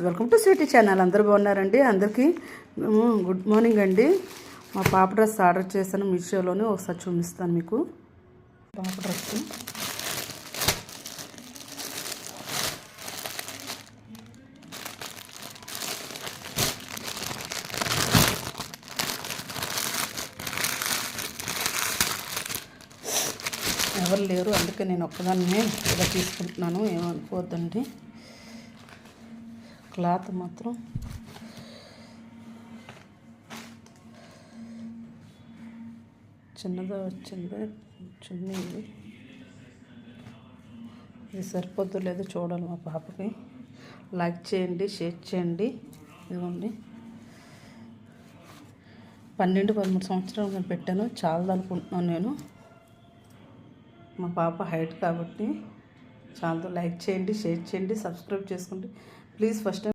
Welcome to Sweety channel. అందరూ బాగున్నారండి? అందరికీ గుడ్ మార్నింగ్ అండి. మా పాప డ్రెస్ ఆర్డర్ చేశాను మీషోలోనే, ఒకసారి చూపిస్తాను మీకు. పాప డ్రెస్ ఎవరు లేరు, అందుకే నేను ఒక్కదాన్నే ఇలా తీసుకుంటున్నాను, ఏమనుకోవద్దండి. క్లాత్ మాత్రం చిన్నగా వచ్చింది, చున్నీ ఇది సరిపోద్దు లేదో చూడాలి మా పాపకి. లైక్ చేయండి, షేర్ చేయండి. ఇదిగోండి, 12-13 సంవత్సరాలు నేను పెట్టాను, చాలదు అనుకుంటున్నాను నేను. మా పాప హైట్ కాబట్టి చాలదు. లైక్ చేయండి, షేర్ చేయండి, సబ్స్క్రైబ్ చేసుకోండి ప్లీజ్. ఫస్ట్